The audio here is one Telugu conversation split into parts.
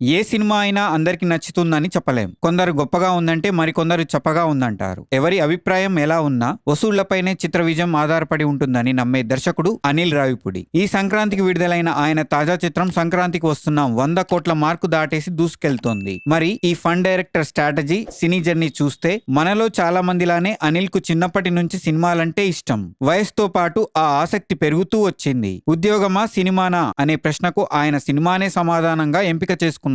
ఏ సినిమా అయినా అందరికి నచ్చుతుందని చెప్పలేం. కొందరు గొప్పగా ఉందంటే మరికొందరు చప్పగా ఉందంటారు. ఎవరి అభిప్రాయం ఎలా ఉన్నా వసూళ్లపైనే చిత్ర విజయం ఆధారపడి ఉంటుందని నమ్మే దర్శకుడు అనిల్ రావిపూడి. ఈ సంక్రాంతికి విడుదలైన ఆయన తాజా చిత్రం సంక్రాంతికి వస్తున్నాం 100 కోట్ల మార్కు దాటేసి దూసుకెళ్తోంది. మరి ఈ ఫన్ డైరెక్టర్ స్ట్రాటజీ, సినీ జర్నీ చూస్తే మనలో చాలా మందిలానే అనిల్ కు చిన్నప్పటి నుంచి సినిమాలంటే ఇష్టం. వయసుతో పాటు ఆ ఆసక్తి పెరుగుతూ వచ్చింది. ఉద్యోగమా సినిమానా అనే ప్రశ్నకు ఆయన సినిమానే సమాధానంగా ఎంపిక చేసుకున్నారు.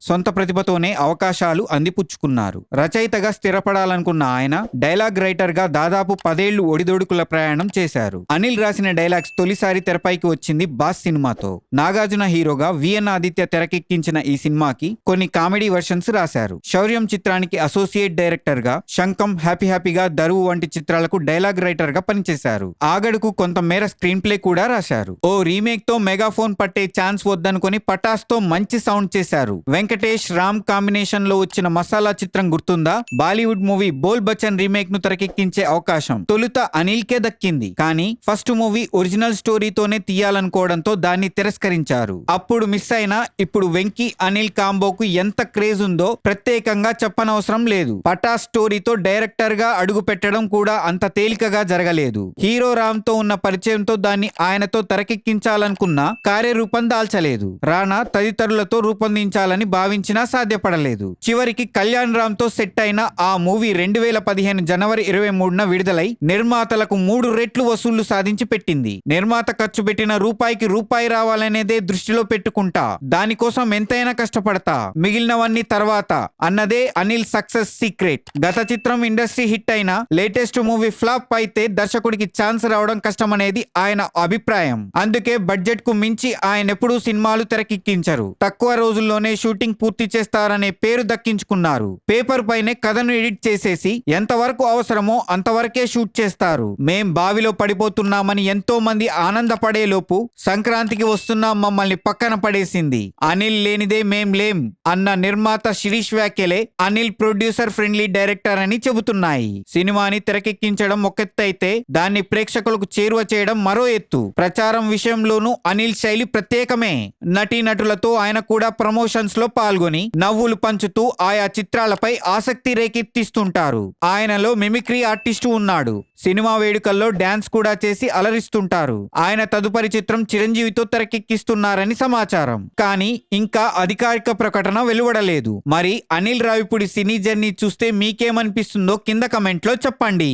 సొంత ప్రతిభతోనే అవకాశాలు అందిపుచ్చుకున్నారు. రచయితగా స్థిరపడాలనుకున్న ఆయన డైలాగ్ రైటర్ గా దాదాపు 10 ఏళ్లు ఒడిదొడుకుల ప్రయాణం చేశారు. అనిల్ రాసిన డైలాగ్స్ తొలిసారి తెరపైకి వచ్చింది బాస్ సినిమాతో. నాగార్జున హీరోగా విఎన్ ఆదిత్య తెరకెక్కించిన ఈ సినిమాకి కొన్ని కామెడీ వర్షన్స్ రాశారు. శౌర్యం చిత్రానికి అసోసియేట్ డైరెక్టర్ గా శంకం, హ్యాపీగా, దరువు వంటి చిత్రాలకు డైలాగ్ రైటర్ గా పనిచేశారు. ఆగడుకు కొంతమేర స్క్రీన్ ప్లే కూడా రాశారు. ఓ రీమేక్ తో మెగాఫోన్ పట్టే ఛాన్స్ వద్దనుకొని పటాస్ తో మంచి సౌండ్ చేశారు. వెంకటేష్, రామ్ కాంబినేషన్ లో వచ్చిన మసాలా చిత్రం గుర్తుందా? బాలీవుడ్ మూవీ బోల్ బచ్చన్ రీమేక్ ను తెరకెక్కించే అవకాశం తొలుత అనిల్ కే దక్కింది. కానీ ఫస్ట్ మూవీ ఒరిజినల్ స్టోరీతోనే తీయాలనుకోవడంతో దాన్ని తిరస్కరించారు. అప్పుడు మిస్ అయినా ఇప్పుడు వెంకీ, అనిల్ కాంబోకు ఎంత క్రేజ్ ఉందో ప్రత్యేకంగా చెప్పనవసరం లేదు. పటాస్ స్టోరీతో డైరెక్టర్ గా అడుగు పెట్టడం కూడా అంత తేలికగా జరగలేదు. హీరో రామ్ తో ఉన్న పరిచయంతో దాన్ని ఆయనతో తెరకెక్కించాలనుకున్నా కార్యరూపం దాల్చలేదు. రానా తదితరులతో రూపొందించాలని భావించినా సాధ్యపడలేదు. చివరికి కళ్యాణ్ రామ్ తో సెట్ అయిన ఆ మూవీ 2015 జనవరి 23న విడుదలై నిర్మాతలకు 3 రెట్లు వసూళ్లు సాధించి పెట్టింది. నిర్మాత ఖర్చు పెట్టిన రూపాయికి రూపాయి రావాలనేదే దృష్టిలో పెట్టుకుంటా దానికోసం ఎంతైనా కష్టపడతా, మిగిలినవన్నీ తర్వాత అన్నదే అనిల్ సక్సెస్ సీక్రెట్. గత చిత్రం ఇండస్ట్రీ హిట్ అయినా లేటెస్ట్ మూవీ ఫ్లాప్ అయితే దర్శకుడికి ఛాన్స్ రావడం కష్టమనేది ఆయన అభిప్రాయం. అందుకే బడ్జెట్ కు మించి ఆయన ఎప్పుడూ సినిమాలు తెరకెక్కించరు. తక్కువ రోజుల్లోనే షూటింగ్ పూర్తి చేస్తారనే పేరు దక్కించుకున్నారు. పేపర్ పైనే కథను ఎడిట్ చేసేసి ఎంతవరకు అవసరమో అంతవరకే షూట్ చేస్తారు. మేం బావిలో పడిపోతున్నామని ఎంతో మంది ఆనందపడే లోపు సంక్రాంతికి వస్తున్నా మమ్మల్ని పక్కన పడేసింది. అనిల్ లేనిదే మేం లేం అన్న నిర్మాత శిరీష్ వ్యాఖ్యలే అనిల్ ప్రొడ్యూసర్ ఫ్రెండ్లీ డైరెక్టర్ అని చెబుతున్నాయి. సినిమాని తెరకెక్కించడం ఒకెత్తైతే దాన్ని ప్రేక్షకులకు చేరువ చేయడం మరో ఎత్తు. ప్రచారం విషయంలోనూ అనిల్ శైలి ప్రత్యేకమే. నటీనటులతో ఆయన కూడా ప్రమోషన్స్ లో పాల్గొని నవ్వులు పంచుతూ ఆయా చిత్రాలపై ఆసక్తి రేకెత్తిస్తుంటారు. ఆయనలో మిమిక్రీ ఆర్టిస్టు ఉన్నాడు. సినిమా వేడుకల్లో డాన్స్ కూడా చేసి అలరిస్తుంటారు. ఆయన తదుపరి చిత్రం చిరంజీవితో తెరకెక్కిస్తున్నారని సమాచారం. కానీ ఇంకా అధికారిక ప్రకటన వెలువడలేదు. మరి అనిల్ రావిపూడి సినీ జర్నీ చూస్తే మీకేమనిపిస్తుందో కింద కమెంట్లో చెప్పండి.